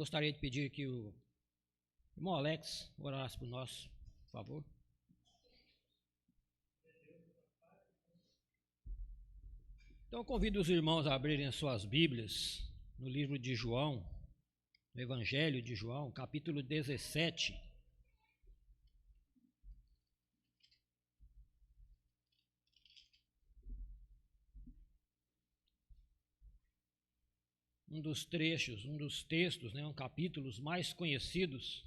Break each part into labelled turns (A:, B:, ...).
A: Gostaria de pedir que o irmão Alex orasse por nós, por favor. Então, eu convido os irmãos a abrirem as suas Bíblias no livro de João, no Evangelho de João, capítulo 17. Um dos textos, capítulos mais conhecidos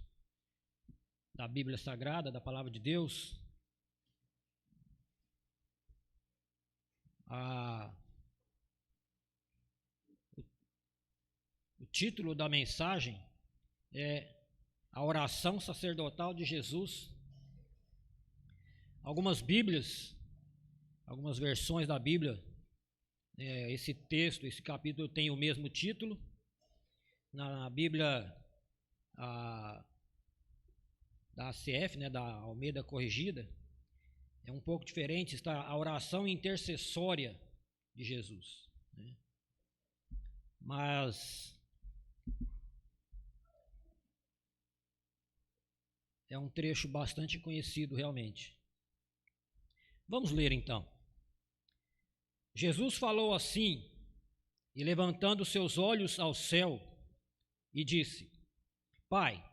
A: da Bíblia Sagrada, da Palavra de Deus. O título da mensagem é A Oração Sacerdotal de Jesus. Algumas versões da Bíblia, esse texto, esse capítulo tem o mesmo título. Na Bíblia da ACF, da Almeida Corrigida, é um pouco diferente, está a oração intercessória de Jesus. Mas é um trecho bastante conhecido realmente. Vamos ler então. Jesus falou assim, e levantando seus olhos ao céu, e disse: Pai,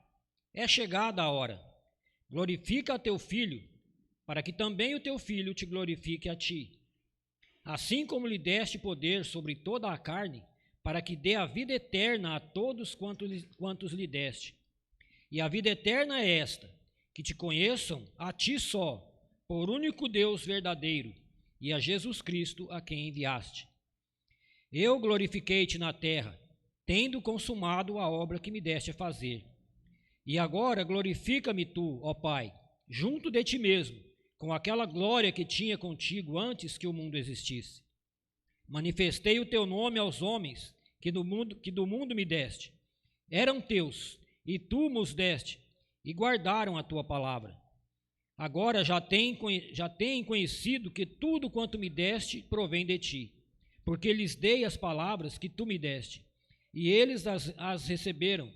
A: é chegada a hora, glorifica a teu Filho, para que também o teu Filho te glorifique a ti. Assim como lhe deste poder sobre toda a carne, para que dê a vida eterna a todos quantos lhe deste. E a vida eterna é esta, que te conheçam a ti só, por único Deus verdadeiro, e a Jesus Cristo a quem enviaste. Eu glorifiquei-te na terra, tendo consumado a obra que me deste a fazer. E agora glorifica-me tu, ó Pai, junto de ti mesmo, com aquela glória que tinha contigo antes que o mundo existisse. Manifestei o teu nome aos homens que do mundo me deste. Eram teus, e tu nos deste, e guardaram a tua palavra. Agora já têm conhecido que tudo quanto me deste provém de ti, porque lhes dei as palavras que tu me deste, e eles as receberam,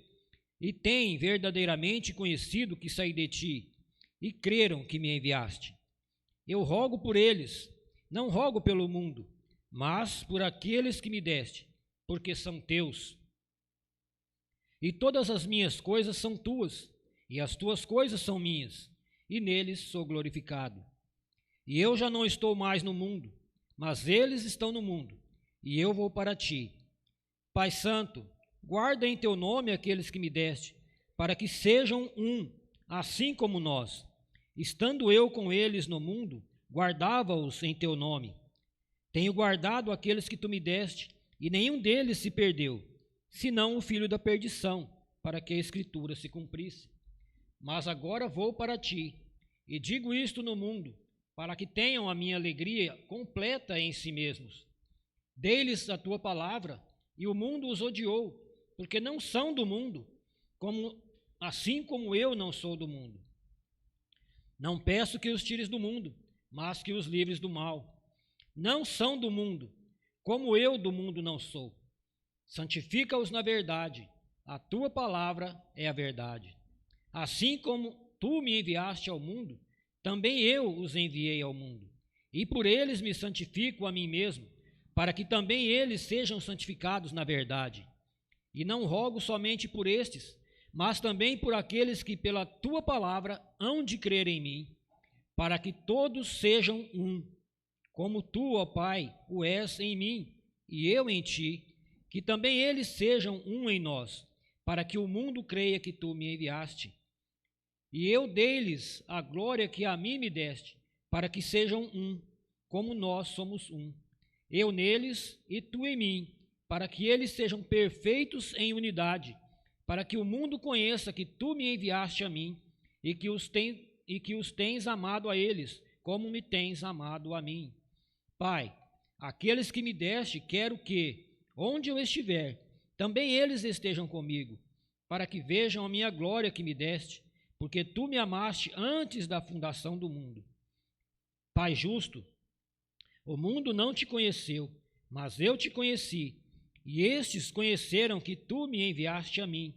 A: e têm verdadeiramente conhecido que saí de ti, e creram que me enviaste. Eu rogo por eles, não rogo pelo mundo, mas por aqueles que me deste, porque são teus. E todas as minhas coisas são tuas, e as tuas coisas são minhas, e neles sou glorificado. E eu já não estou mais no mundo, mas eles estão no mundo, e eu vou para ti. Pai Santo, guarda em teu nome aqueles que me deste, para que sejam um, assim como nós. Estando eu com eles no mundo, guardava-os em teu nome. Tenho guardado aqueles que tu me deste, e nenhum deles se perdeu, senão o filho da perdição, para que a Escritura se cumprisse. Mas agora vou para ti, e digo isto no mundo, para que tenham a minha alegria completa em si mesmos. Dei-lhes a tua palavra, e o mundo os odiou, porque não são do mundo, assim como eu não sou do mundo. Não peço que os tires do mundo, mas que os livres do mal. Não são do mundo, como eu do mundo não sou. Santifica-os na verdade, a tua palavra é a verdade. Assim como tu me enviaste ao mundo, também eu os enviei ao mundo. E por eles me santifico a mim mesmo, para que também eles sejam santificados na verdade. E não rogo somente por estes, mas também por aqueles que pela tua palavra hão de crer em mim, para que todos sejam um, como tu, ó Pai, o és em mim e eu em ti, que também eles sejam um em nós, para que o mundo creia que tu me enviaste. E eu dei-lhes a glória que a mim me deste, para que sejam um, como nós somos um. Eu neles e tu em mim, para que eles sejam perfeitos em unidade, para que o mundo conheça que tu me enviaste a mim, e que os tens amado a eles, como me tens amado a mim. Pai, aqueles que me deste, quero que, onde eu estiver, também eles estejam comigo, para que vejam a minha glória que me deste, porque tu me amaste antes da fundação do mundo. Pai justo, o mundo não te conheceu, mas eu te conheci, e estes conheceram que tu me enviaste a mim,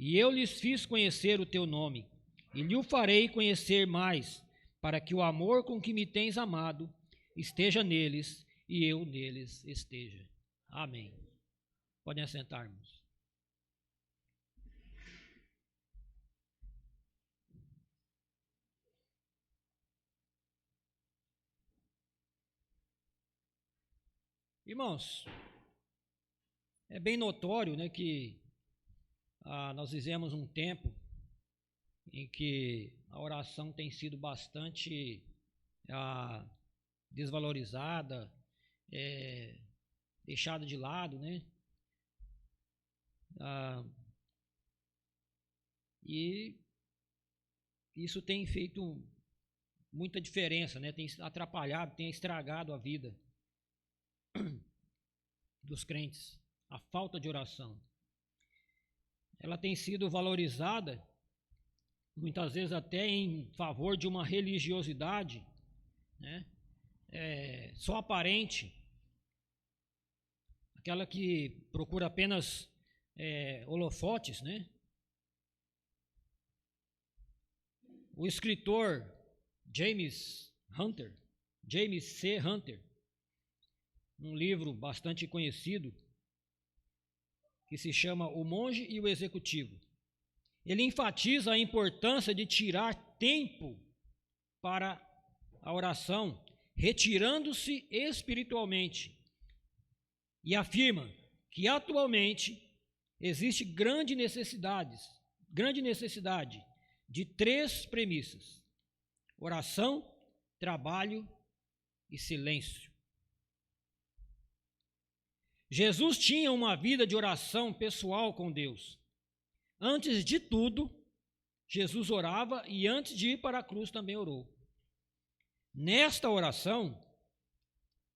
A: E eu lhes fiz conhecer o teu nome, e lhe o farei conhecer mais, para que o amor com que me tens amado esteja neles e eu neles esteja. Amém. Podem assentar-nos. Irmãos, é bem notório, né, que nós vivemos um tempo em que a oração tem sido bastante desvalorizada, deixada de lado, né? E isso tem feito muita diferença, né? Tem atrapalhado, tem estragado a vida dos crentes, a falta de oração. Ela tem sido valorizada, muitas vezes até em favor de uma religiosidade, né? Só aparente, aquela que procura apenas holofotes, né? O escritor James C. Hunter, um livro bastante conhecido, que se chama O Monge e o Executivo, ele enfatiza a importância de tirar tempo para a oração, retirando-se espiritualmente, e afirma que atualmente existe grande necessidade de 3 premissas: oração, trabalho e silêncio. Jesus tinha uma vida de oração pessoal com Deus. Antes de tudo, Jesus orava, e antes de ir para a cruz também orou. Nesta oração,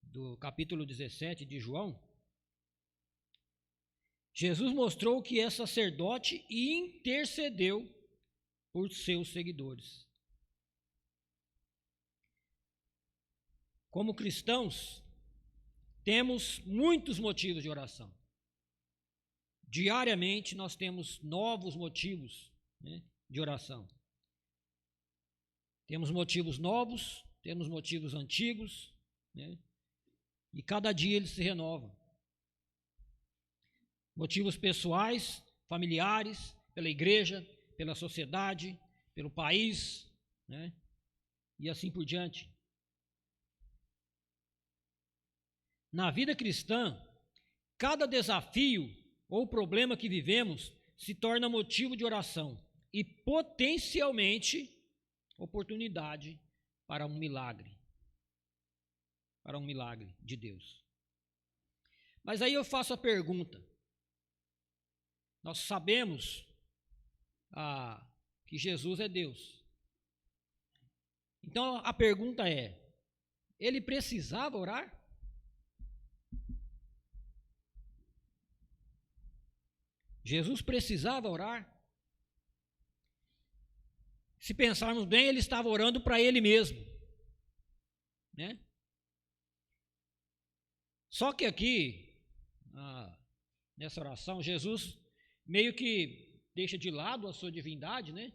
A: do capítulo 17 de João, Jesus mostrou que é sacerdote e intercedeu por seus seguidores. Como cristãos, temos muitos motivos de oração. Diariamente nós temos novos motivos, né, de oração. Temos motivos novos, temos motivos antigos, né, e cada dia eles se renovam. Motivos pessoais, familiares, pela igreja, pela sociedade, pelo país, né, e assim por diante. Na vida cristã, cada desafio ou problema que vivemos se torna motivo de oração e potencialmente oportunidade para um milagre de Deus. Mas aí eu faço a pergunta: nós sabemos que Jesus é Deus. Então a pergunta é: ele precisava orar? Jesus precisava orar? Se pensarmos bem, ele estava orando para ele mesmo, né? Só que aqui, nessa oração, Jesus meio que deixa de lado a sua divindade, né?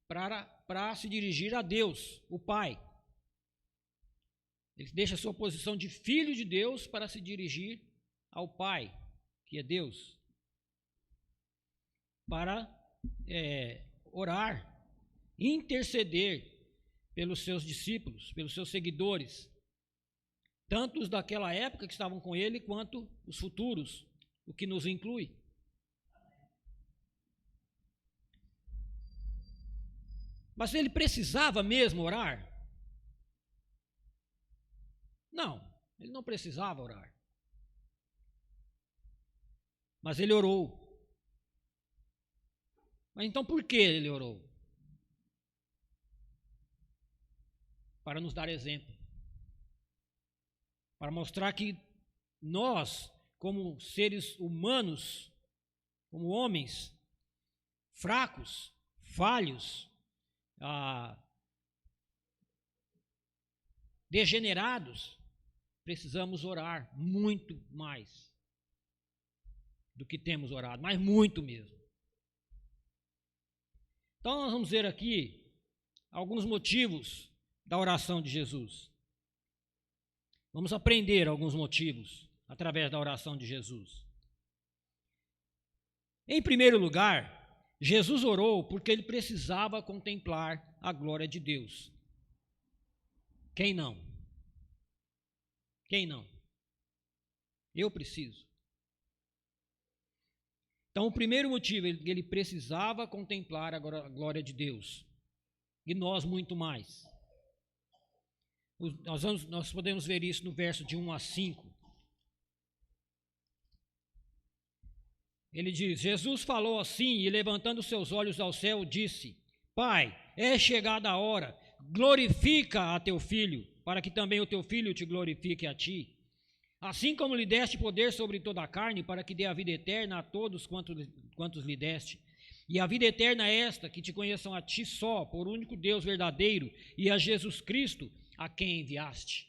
A: Para se dirigir a Deus, o Pai. Ele deixa a sua posição de filho de Deus para se dirigir ao Pai, que é Deus, para orar, interceder pelos seus discípulos, pelos seus seguidores, tanto os daquela época que estavam com ele, quanto os futuros, o que nos inclui. Mas ele precisava mesmo orar? Não, ele não precisava orar. Mas ele orou. Mas então por que ele orou? Para nos dar exemplo. Para mostrar que nós, como seres humanos, como homens fracos, falhos, degenerados, precisamos orar muito mais do que temos orado, mas muito mesmo. Então nós vamos ver aqui alguns motivos da oração de Jesus. Vamos aprender alguns motivos através da oração de Jesus. Em primeiro lugar, Jesus orou porque ele precisava contemplar a glória de Deus. Quem não? Quem não? Eu preciso. Então, o primeiro motivo, ele precisava contemplar a glória de Deus. E nós muito mais. Nós podemos ver isso no verso de 1 a 5. Ele diz: Jesus falou assim e, levantando seus olhos ao céu, disse: Pai, é chegada a hora, glorifica a teu filho, para que também o teu filho te glorifique a ti. Assim como lhe deste poder sobre toda a carne, para que dê a vida eterna a todos quantos lhe deste. E a vida eterna é esta, que te conheçam a ti só, por único Deus verdadeiro, e a Jesus Cristo, a quem enviaste.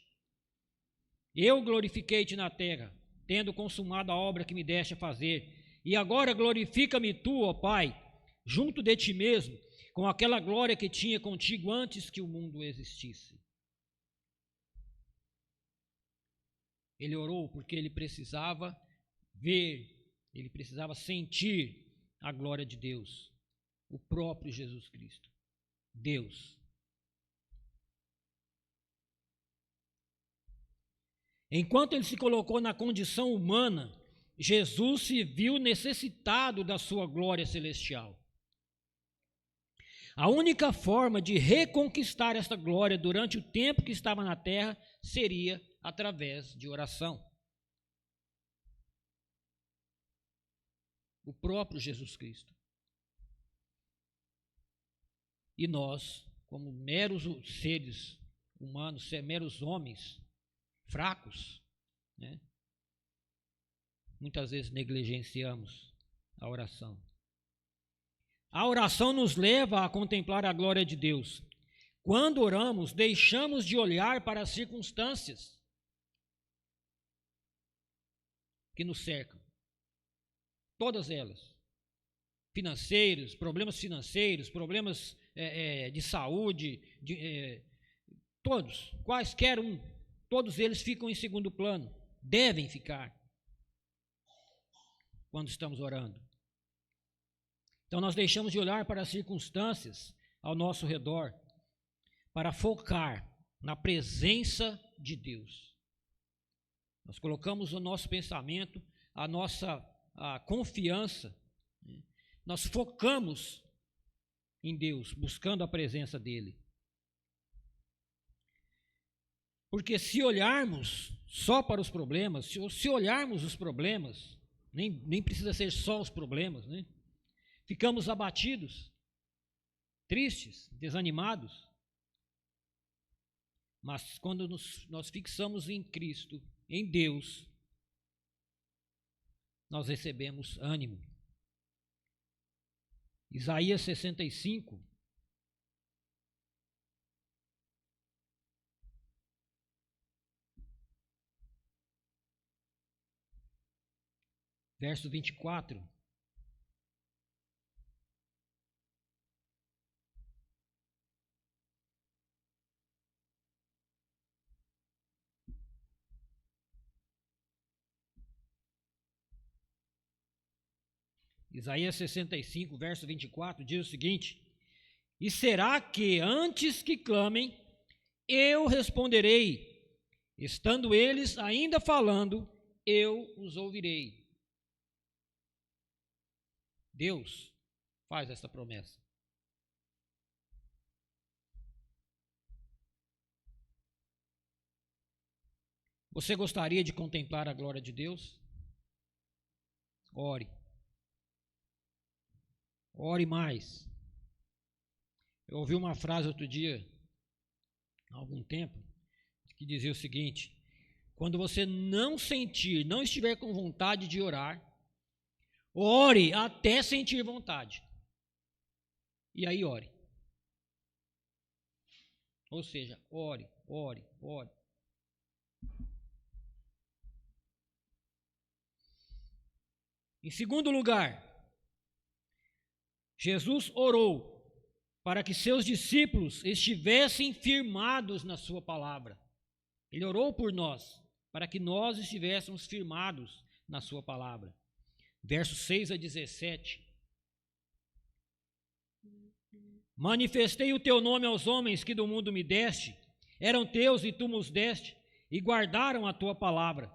A: Eu glorifiquei-te na terra, tendo consumado a obra que me deste a fazer. E agora glorifica-me tu, ó Pai, junto de ti mesmo, com aquela glória que tinha contigo antes que o mundo existisse. Ele orou porque ele precisava ver, ele precisava sentir a glória de Deus, o próprio Jesus Cristo, Deus. Enquanto ele se colocou na condição humana, Jesus se viu necessitado da sua glória celestial. A única forma de reconquistar esta glória durante o tempo que estava na terra seria através de oração. O próprio Jesus Cristo. E nós, como meros seres humanos, meros homens fracos, né? Muitas vezes negligenciamos a oração. A oração nos leva a contemplar a glória de Deus. Quando oramos, deixamos de olhar para as circunstâncias que nos cercam. Todas elas. Financeiros, problemas de saúde, todos, quaisquer um, todos eles ficam em segundo plano. Devem ficar quando estamos orando. Então nós deixamos de olhar para as circunstâncias ao nosso redor para focar na presença de Deus. Nós colocamos o nosso pensamento, a nossa confiança, né? Nós focamos em Deus, buscando a presença dEle. Porque se olharmos só para os problemas, se olharmos os problemas, nem precisa ser só os problemas, né? Ficamos abatidos, tristes, desanimados. Mas quando nós fixamos em Cristo, em Deus, nós recebemos ânimo. Isaías 65, verso 24. Isaías 65, verso 24, diz o seguinte: E será que antes que clamem, eu responderei, estando eles ainda falando, eu os ouvirei. Deus faz esta promessa. Você gostaria de contemplar a glória de Deus? Ore. Ore mais. Eu ouvi uma frase outro dia, há algum tempo, que dizia o seguinte: quando você não estiver com vontade de orar, ore até sentir vontade. E aí ore. Ou seja, ore. Em segundo lugar, Jesus orou para que seus discípulos estivessem firmados na sua palavra. Ele orou por nós, para que nós estivéssemos firmados na sua palavra. Versos 6 a 17. Manifestei o teu nome aos homens que do mundo me deste, eram teus e tu nos deste, e guardaram a tua palavra.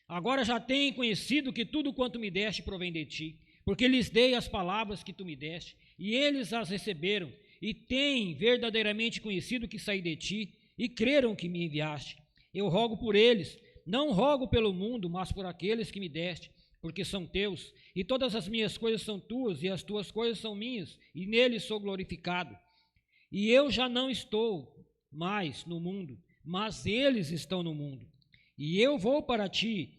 A: Agora já têm conhecido que tudo quanto me deste provém de ti, porque lhes dei as palavras que tu me deste, e eles as receberam, e têm verdadeiramente conhecido que saí de ti, e creram que me enviaste. Eu rogo por eles, não rogo pelo mundo, mas por aqueles que me deste, porque são teus, e todas as minhas coisas são tuas, e as tuas coisas são minhas, e neles sou glorificado. E eu já não estou mais no mundo, mas eles estão no mundo. E eu vou para ti.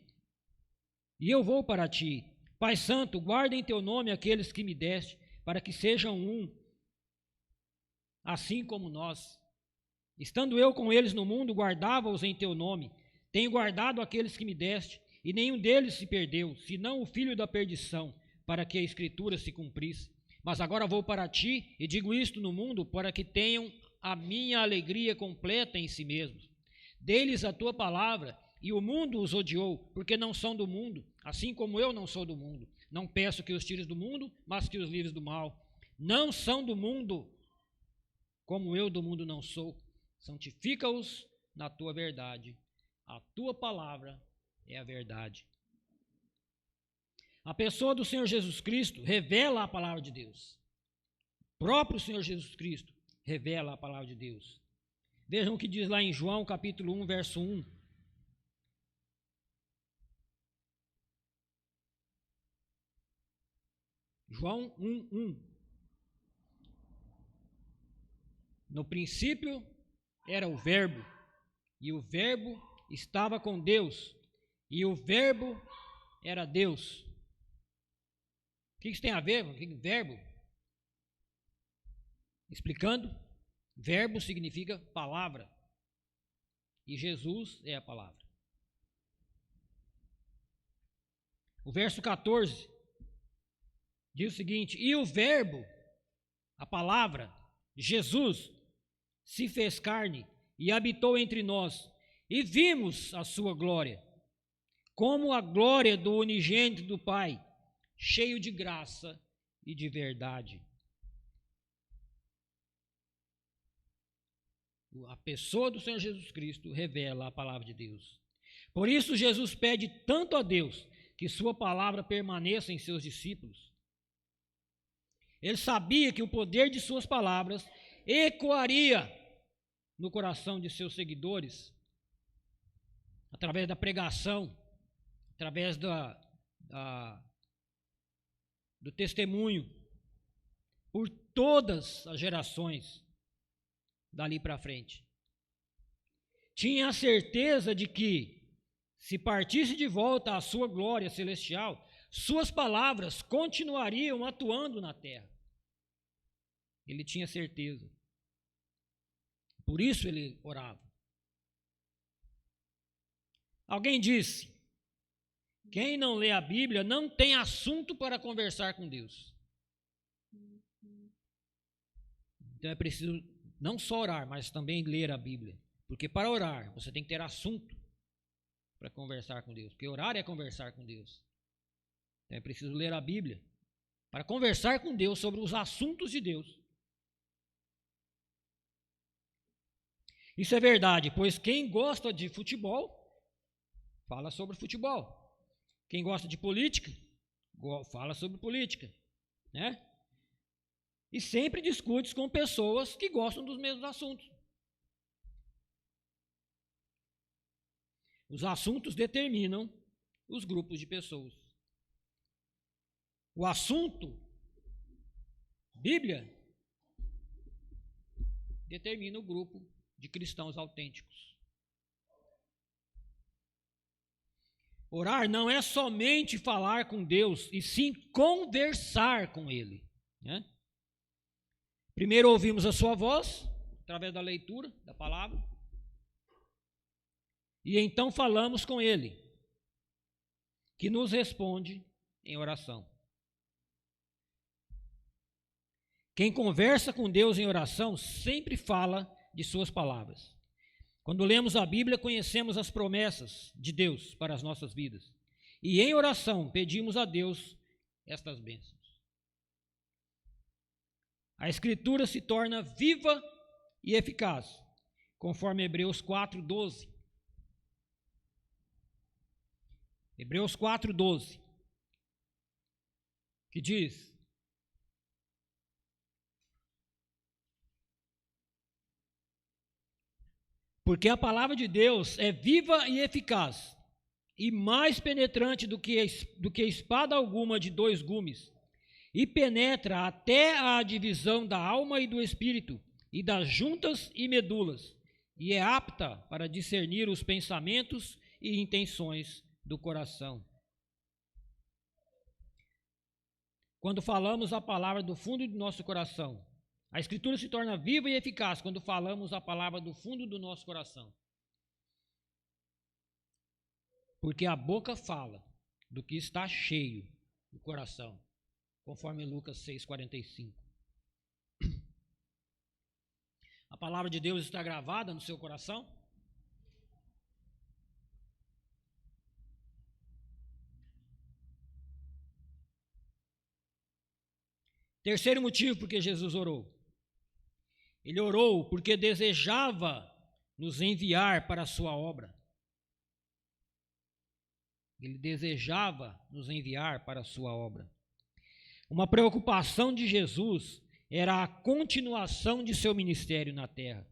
A: Pai Santo, guarda em teu nome aqueles que me deste, para que sejam um, assim como nós. Estando eu com eles no mundo, guardava-os em teu nome. Tenho guardado aqueles que me deste, e nenhum deles se perdeu, senão o filho da perdição, para que a Escritura se cumprisse. Mas agora vou para ti, e digo isto no mundo, para que tenham a minha alegria completa em si mesmos. Dei-lhes a tua palavra, e o mundo os odiou, porque não são do mundo, assim como eu não sou do mundo. Não peço que os tires do mundo, mas que os livres do mal. Não são do mundo, como eu do mundo não sou. Santifica-os na tua verdade. A tua palavra é a verdade. A pessoa do Senhor Jesus Cristo revela a palavra de Deus. O próprio Senhor Jesus Cristo revela a palavra de Deus. Vejam o que diz lá em João capítulo 1, verso 1. João 1, 1. No princípio era o Verbo, e o Verbo estava com Deus, e o Verbo era Deus. O que isso tem a ver com verbo? Explicando, verbo significa palavra, e Jesus é a palavra. O verso 14 diz o seguinte: e o verbo, a palavra, Jesus, se fez carne e habitou entre nós, e vimos a sua glória, como a glória do unigênito do Pai, cheio de graça e de verdade. A pessoa do Senhor Jesus Cristo revela a palavra de Deus. Por isso Jesus pede tanto a Deus que sua palavra permaneça em seus discípulos. Ele sabia que o poder de suas palavras ecoaria no coração de seus seguidores, através da pregação, através do testemunho, por todas as gerações dali para frente. Tinha a certeza de que, se partisse de volta à sua glória celestial, suas palavras continuariam atuando na terra. Ele tinha certeza. Por isso ele orava. Alguém disse: quem não lê a Bíblia não tem assunto para conversar com Deus. Então é preciso não só orar, mas também ler a Bíblia. Porque para orar, você tem que ter assunto para conversar com Deus. Porque orar é conversar com Deus. Então é preciso ler a Bíblia para conversar com Deus sobre os assuntos de Deus. Isso é verdade, pois quem gosta de futebol, fala sobre futebol. Quem gosta de política, fala sobre política, né? E sempre discute com pessoas que gostam dos mesmos assuntos. Os assuntos determinam os grupos de pessoas. O assunto, Bíblia, determina o grupo de cristãos autênticos. Orar não é somente falar com Deus, e sim conversar com Ele, né? Primeiro ouvimos a sua voz, através da leitura da palavra, e então falamos com Ele, que nos responde em oração. Quem conversa com Deus em oração sempre fala de suas palavras. Quando lemos a Bíblia, conhecemos as promessas de Deus para as nossas vidas. E em oração pedimos a Deus estas bênçãos. A Escritura se torna viva e eficaz, conforme Hebreus 4:12. Hebreus 4:12, que diz: porque a palavra de Deus é viva e eficaz, e mais penetrante do que espada alguma de dois gumes, e penetra até a divisão da alma e do espírito, e das juntas e medulas, e é apta para discernir os pensamentos e intenções do coração. Quando falamos a palavra do fundo do nosso coração, a Escritura se torna viva e eficaz quando falamos a palavra do fundo do nosso coração. Porque a boca fala do que está cheio do coração, conforme Lucas 6:45. A palavra de Deus está gravada no seu coração? Terceiro motivo por que Jesus orou. Ele orou porque desejava nos enviar para a sua obra. Ele desejava nos enviar para a sua obra. Uma preocupação de Jesus era a continuação de seu ministério na terra.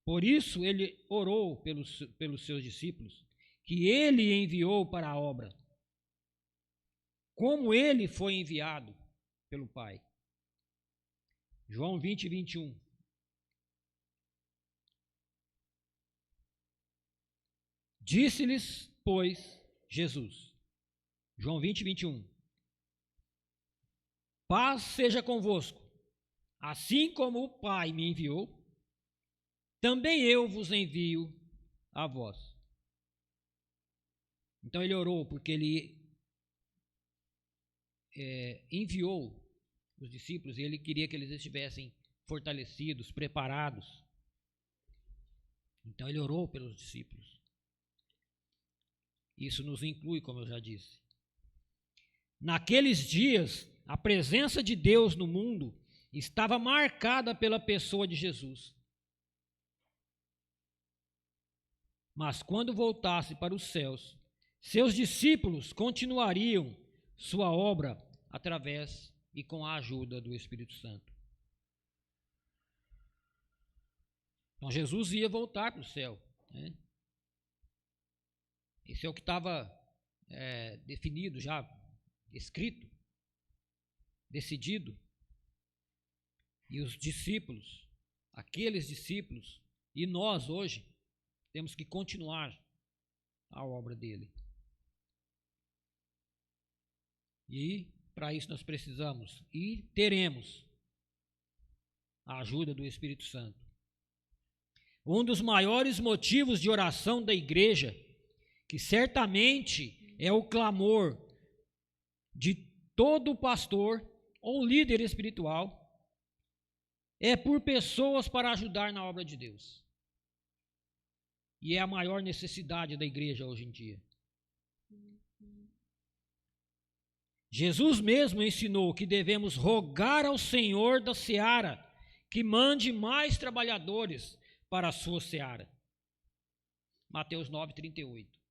A: Por isso ele orou pelos seus discípulos, que ele enviou para a obra, como ele foi enviado pelo Pai. João 20:21. Disse-lhes, pois, Jesus, João 20:21, paz seja convosco, assim como o Pai me enviou, também eu vos envio a vós. Então ele orou porque ele enviou os discípulos e ele queria que eles estivessem fortalecidos, preparados. Então ele orou pelos discípulos. Isso nos inclui, como eu já disse. Naqueles dias, a presença de Deus no mundo estava marcada pela pessoa de Jesus. Mas quando voltasse para os céus, seus discípulos continuariam sua obra através e com a ajuda do Espírito Santo. Então Jesus ia voltar para o céu, né? Esse é o que estava definido, já escrito, decidido. E os discípulos, aqueles discípulos, e nós hoje, temos que continuar a obra dele. E para isso nós precisamos e teremos a ajuda do Espírito Santo. Um dos maiores motivos de oração da igreja, que certamente é o clamor de todo pastor ou líder espiritual, é por pessoas para ajudar na obra de Deus. E é a maior necessidade da igreja hoje em dia. Jesus mesmo ensinou que devemos rogar ao Senhor da seara que mande mais trabalhadores para a sua seara. Mateus 9:38.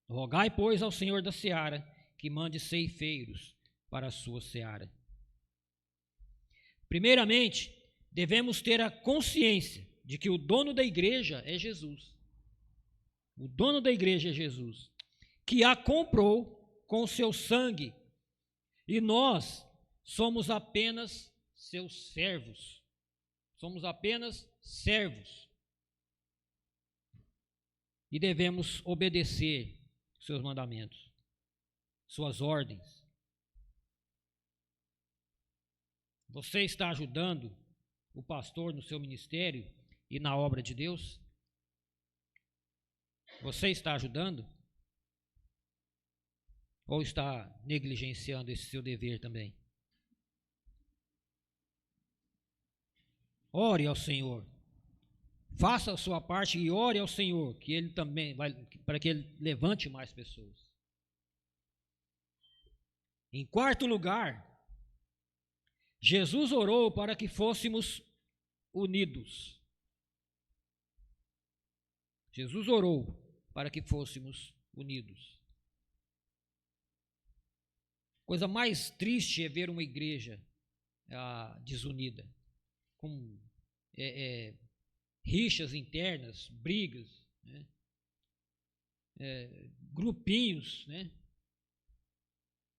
A: Rogai, pois, ao Senhor da seara que mande ceifeiros para a sua seara. Primeiramente, devemos ter a consciência de que o dono da igreja é Jesus. O dono da igreja é Jesus, que a comprou com o seu sangue, e nós somos apenas seus servos. Somos apenas servos. E devemos obedecer seus mandamentos, suas ordens. Você está ajudando o pastor no seu ministério e na obra de Deus? Você está ajudando? Ou está negligenciando esse seu dever também? Ore ao Senhor. Faça a sua parte e ore ao Senhor, que Ele também vai, para que Ele levante mais pessoas. Em quarto lugar, Jesus orou para que fôssemos unidos. Jesus orou para que fôssemos unidos. Coisa mais triste é ver uma igreja desunida, com rixas internas, brigas, né? Grupinhos, né?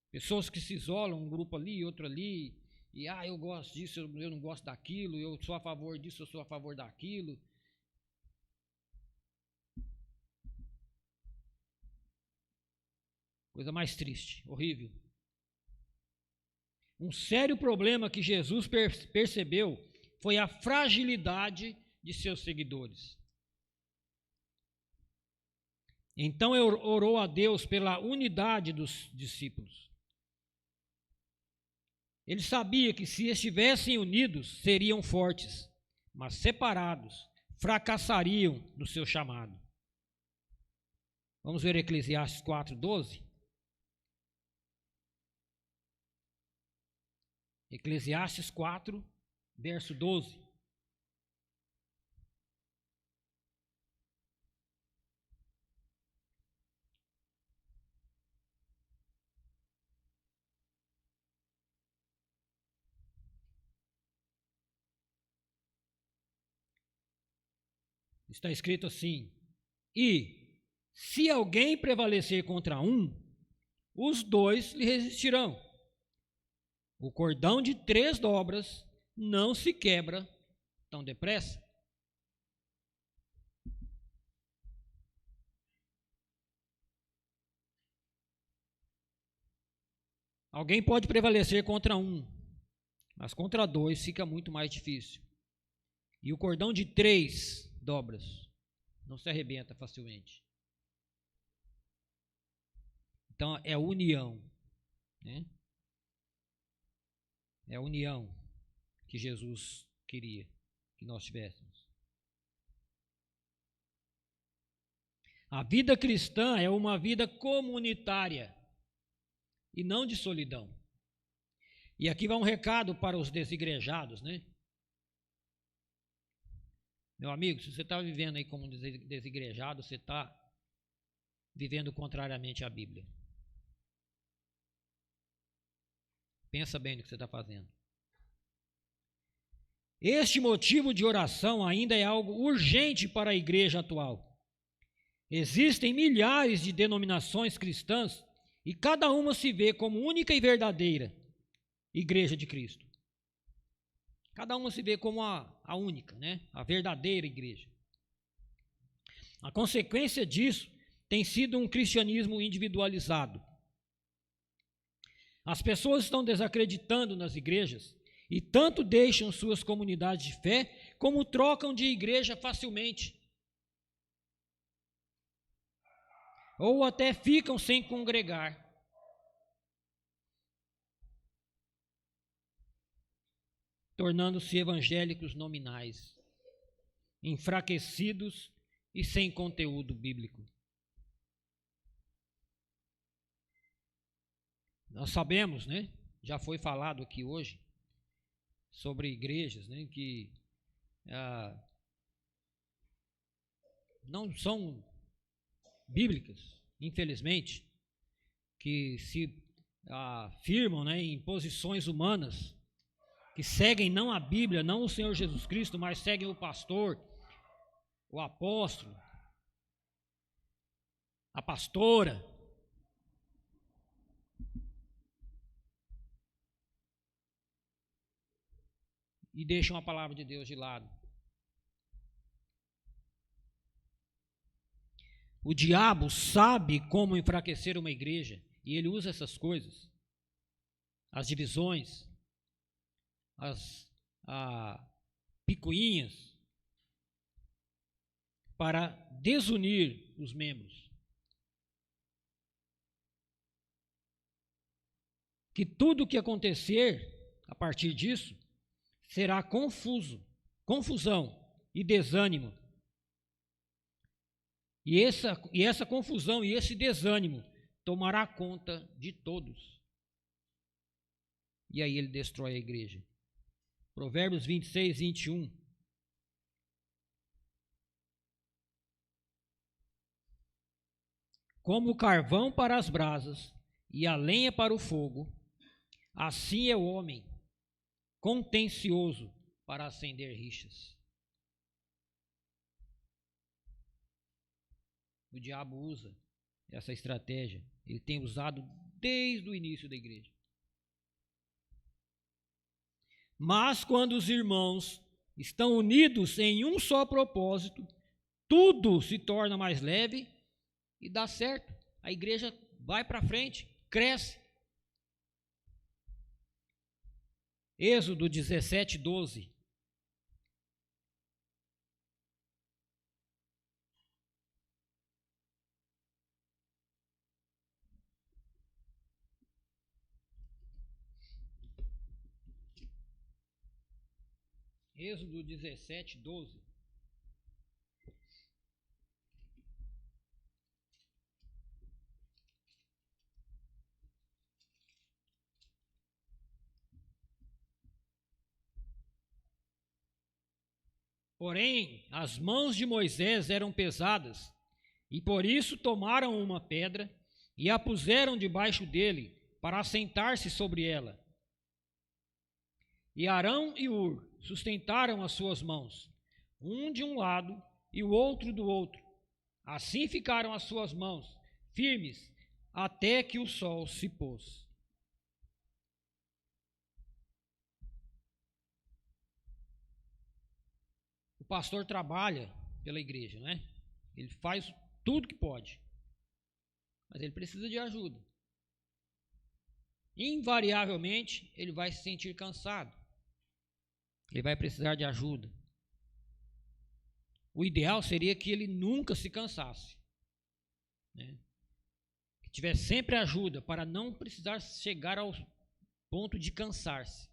A: Pessoas que se isolam, um grupo ali, outro ali, e eu gosto disso, eu não gosto daquilo, eu sou a favor disso, eu sou a favor daquilo. Coisa mais triste, horrível. Um sério problema que Jesus percebeu foi a fragilidade de seus seguidores. Então orou a Deus pela unidade dos discípulos. Ele sabia que se estivessem unidos, seriam fortes, mas separados, fracassariam no seu chamado. Vamos ver Eclesiastes 4:12. Eclesiastes 4, verso 12. Está escrito assim: e se alguém prevalecer contra um, os dois lhe resistirão. O cordão de 3 dobras não se quebra tão depressa. Alguém pode prevalecer contra um, mas contra 2 fica muito mais difícil. E o cordão de 3 dobras não se arrebenta facilmente. Então é união, né? É a união que Jesus queria que nós tivéssemos. A vida cristã é uma vida comunitária e não de solidão. E aqui vai um recado para os desigrejados, né? Meu amigo, se você está vivendo aí como desigrejado, você está vivendo contrariamente à Bíblia. Pensa bem no que você está fazendo. Este motivo de oração ainda é algo urgente para a igreja atual. Existem milhares de denominações cristãs e cada uma se vê como única e verdadeira igreja de Cristo. Cada uma se vê como a única, né? A verdadeira igreja. A consequência disso tem sido um cristianismo individualizado. As pessoas estão desacreditando nas igrejas e tanto deixam suas comunidades de fé, como trocam de igreja facilmente. Ou até ficam sem congregar. Tornando-se evangélicos nominais, enfraquecidos e sem conteúdo bíblico. Nós sabemos, né? Já foi falado aqui hoje sobre igrejas, né, que não são bíblicas, infelizmente, que se firmam, né, em posições humanas, que seguem não a Bíblia, não o Senhor Jesus Cristo, mas seguem o pastor, o apóstolo, a pastora. E deixam a palavra de Deus de lado. O diabo sabe como enfraquecer uma igreja e ele usa essas coisas, as divisões, as picuinhas, para desunir os membros. que tudo o que acontecer a partir disso será confusão e desânimo. E essa confusão e esse desânimo tomará conta de todos. E aí ele destrói a igreja. Provérbios 26, 21. Como o carvão para as brasas e a lenha para o fogo, assim é o homem contencioso para acender rixas. O diabo usa essa estratégia. Ele tem usado desde o início da igreja. Mas quando os irmãos estão unidos em um só propósito, tudo se torna mais leve e dá certo. A igreja vai para frente, cresce. Êxodo 17, 12. Êxodo 17, 12. Porém, as mãos de Moisés eram pesadas, e por isso tomaram uma pedra e a puseram debaixo dele, para assentar-se sobre ela. E Arão e Hur sustentaram as suas mãos, um de um lado e o outro do outro. Assim ficaram as suas mãos firmes até que o sol se pôs. O pastor trabalha pela igreja, né? Ele faz tudo que pode, mas ele precisa de ajuda. Invariavelmente, ele vai se sentir cansado. Ele vai precisar de ajuda. O ideal seria que ele nunca se cansasse, né? Que tivesse sempre ajuda para não precisar chegar ao ponto de cansar-se.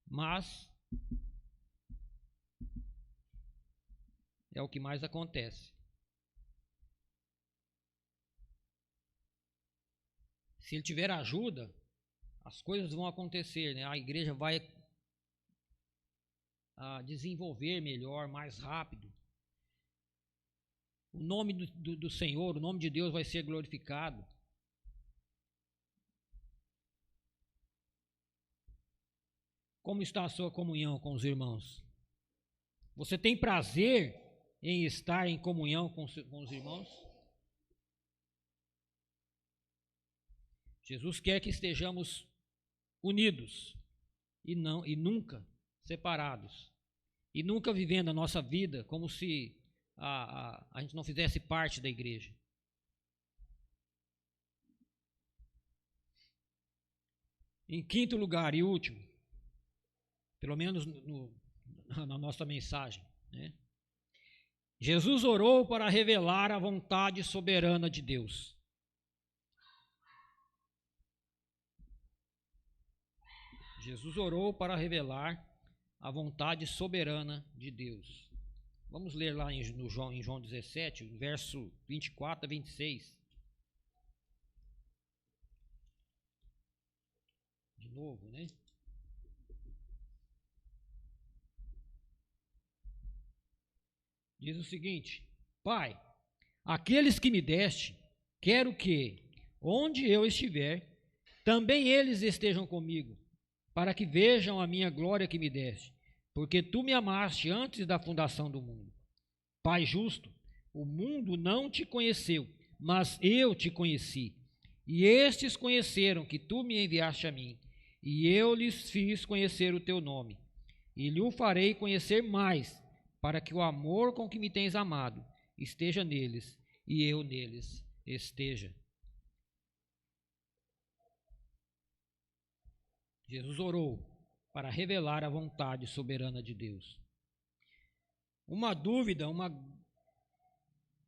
A: Mas é o que mais acontece. Se ele tiver ajuda, as coisas vão acontecer, né? A igreja vai desenvolver melhor, mais rápido. O nome do Senhor, o nome de Deus vai ser glorificado. Como está a sua comunhão com os irmãos? Você tem prazer em estar em comunhão com os irmãos? Jesus quer que estejamos unidos e nunca separados, e nunca vivendo a nossa vida como se a gente não fizesse parte da igreja. Em quinto lugar e último, pelo menos na nossa mensagem, né? Jesus orou para revelar a vontade soberana de Deus. Jesus orou para revelar a vontade soberana de Deus. Vamos ler lá em João 17, verso 24 a 26. De novo, né? Diz o seguinte: Pai, aqueles que me deste, quero que, onde eu estiver, também eles estejam comigo, para que vejam a minha glória que me deste, porque tu me amaste antes da fundação do mundo. Pai justo, o mundo não te conheceu, mas eu te conheci, e estes conheceram que tu me enviaste a mim, e eu lhes fiz conhecer o teu nome, e lhe o farei conhecer mais, para que o amor com que me tens amado esteja neles, e eu neles esteja. Jesus orou para revelar a vontade soberana de Deus. Uma dúvida, uma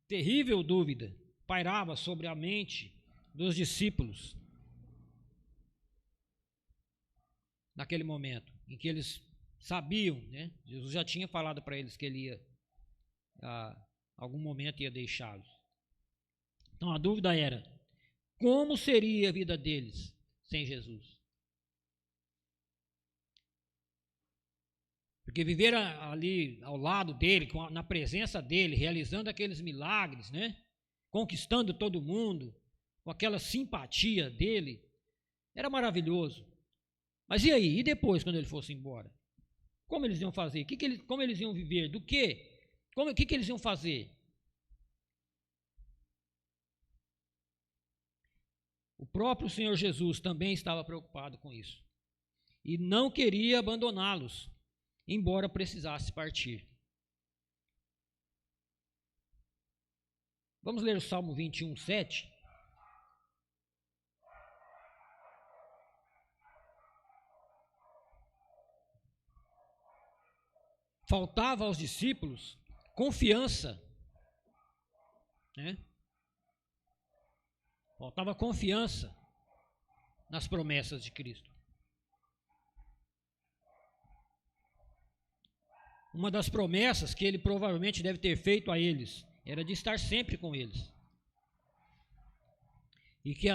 A: terrível dúvida, pairava sobre a mente dos discípulos. naquele momento, em que eles sabiam, né? Jesus já tinha falado para eles que ele ia, algum momento ia deixá-los. Então a dúvida era, como seria a vida deles sem Jesus? Porque viver ali ao lado dele, na presença dele, realizando aqueles milagres, né? Conquistando todo mundo, com aquela simpatia dele, era maravilhoso. Mas e aí? E depois, quando ele fosse embora? Como eles iam fazer? Como eles iam viver? Do quê? O que eles iam fazer? O próprio Senhor Jesus também estava preocupado com isso. E não queria abandoná-los, embora precisasse partir. Vamos ler o Salmo 21, 7. Faltava aos discípulos confiança, né? Faltava confiança nas promessas de Cristo. Uma das promessas que ele provavelmente deve ter feito a eles era de estar sempre com eles. E que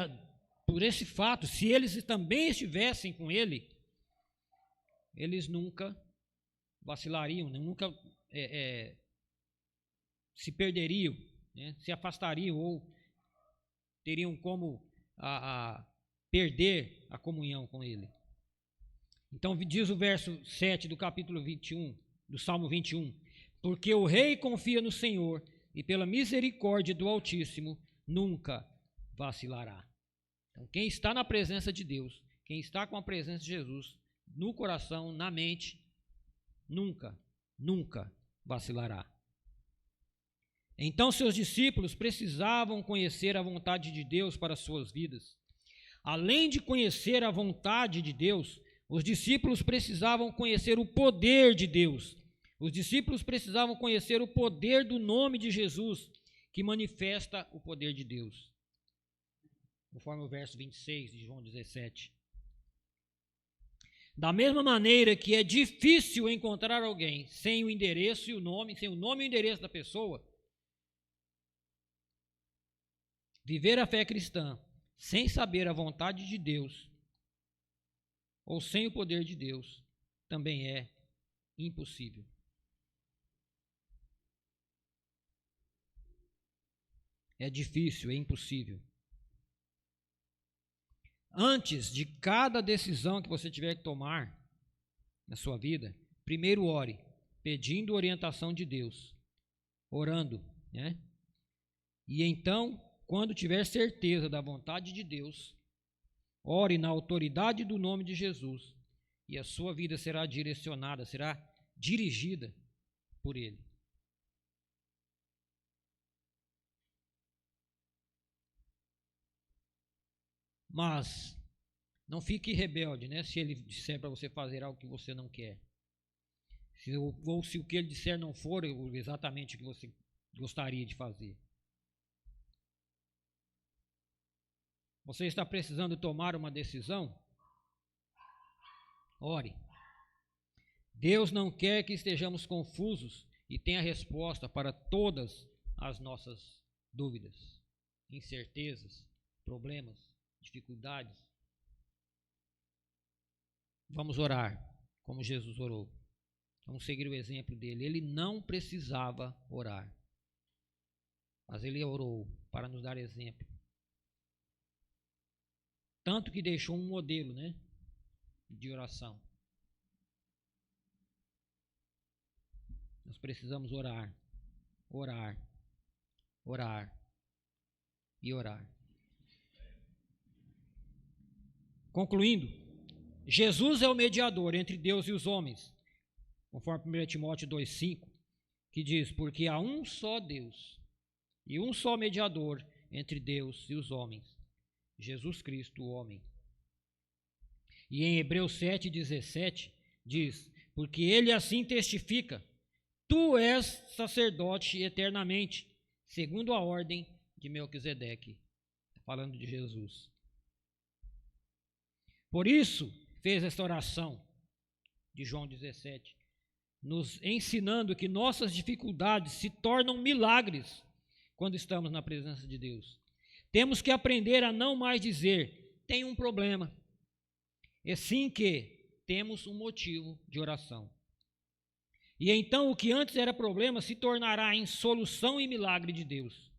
A: por esse fato, se eles também estivessem com ele, eles nunca vacilariam, nunca se perderiam, né? Se afastariam ou teriam como perder a comunhão com ele. Então diz o verso 7 do capítulo 21, do Salmo 21, porque o rei confia no Senhor e pela misericórdia do Altíssimo nunca vacilará. Então quem está na presença de Deus, quem está com a presença de Jesus no coração, na mente, nunca vacilará. Então seus discípulos precisavam conhecer a vontade de Deus para as suas vidas. Além de conhecer a vontade de Deus, os discípulos precisavam conhecer o poder de Deus. Os discípulos precisavam conhecer o poder do nome de Jesus, que manifesta o poder de Deus. Conforme o verso 26 de João 17. Da mesma maneira que é difícil encontrar alguém sem o endereço e o nome, sem o nome e o endereço da pessoa, viver a fé cristã sem saber a vontade de Deus ou sem o poder de Deus também é impossível. É difícil, é impossível. Antes de cada decisão que você tiver que tomar na sua vida, primeiro ore, pedindo orientação de Deus, orando, né? E então, quando tiver certeza da vontade de Deus, ore na autoridade do nome de Jesus e a sua vida será direcionada, será dirigida por Ele. Mas não fique rebelde, né? Se ele disser para você fazer algo que você não quer. Ou se o que ele disser não for exatamente o que você gostaria de fazer. Você está precisando tomar uma decisão? Ore. Deus não quer que estejamos confusos e tenha resposta para todas as nossas dúvidas, incertezas, problemas, dificuldades. Vamos orar como Jesus orou. Vamos seguir o exemplo dele. Ele não precisava orar, mas ele orou para nos dar exemplo. Tanto que deixou um modelo, né, de oração. Nós precisamos orar, orar, orar e orar. Concluindo, Jesus é o mediador entre Deus e os homens, conforme 1 Timóteo 2,5, que diz, porque há um só Deus e um só mediador entre Deus e os homens, Jesus Cristo, o homem. E em Hebreus 7,17 diz, porque ele assim testifica, tu és sacerdote eternamente, segundo a ordem de Melquisedeque, falando de Jesus. Por isso, fez essa oração de João 17, nos ensinando que nossas dificuldades se tornam milagres quando estamos na presença de Deus. Temos que aprender a não mais dizer, tem um problema, e sim que temos um motivo de oração. E então o que antes era problema se tornará em solução e milagre de Deus.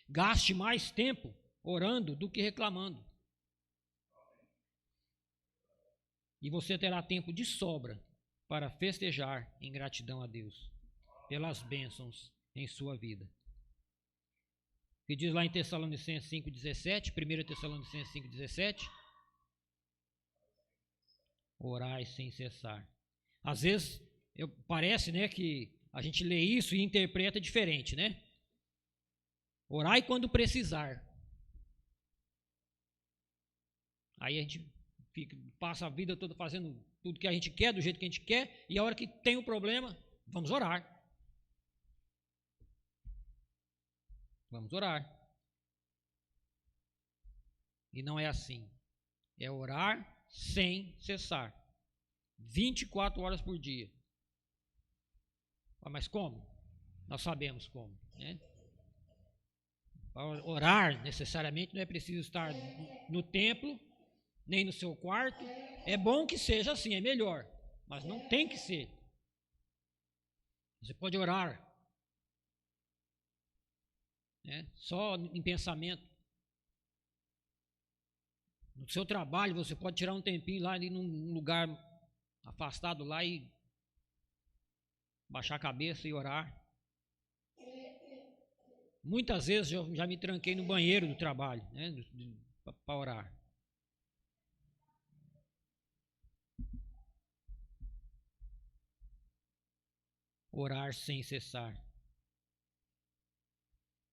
A: Gaste mais tempo orando do que reclamando. E você terá tempo de sobra para festejar em gratidão a Deus pelas bênçãos em sua vida. Que diz lá em Tessalonicenses 5,17, 1 Tessalonicenses 5,17, orai sem cessar. Às vezes parece, né, que a gente lê isso e interpreta diferente, né? Orai quando precisar. Aí a gente passa a vida toda fazendo tudo que a gente quer, do jeito que a gente quer, e a hora que tem um problema, vamos orar. Vamos orar. E não é assim. É orar sem cessar. 24 horas por dia. Mas como? Nós sabemos como, né? Para orar, necessariamente, não é preciso estar no templo, nem no seu quarto. É bom que seja assim, é melhor, mas não tem que ser. Você pode orar, né, só em pensamento. No seu trabalho, você pode tirar um tempinho lá, ir num lugar afastado lá e baixar a cabeça e orar. Muitas vezes eu já me tranquei no banheiro do trabalho, né, para orar. Orar sem cessar.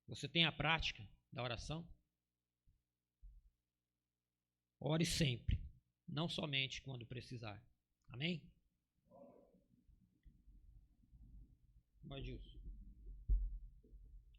A: Você tem a prática da oração? Ore sempre, não somente quando precisar. Amém? Vai, Gilson.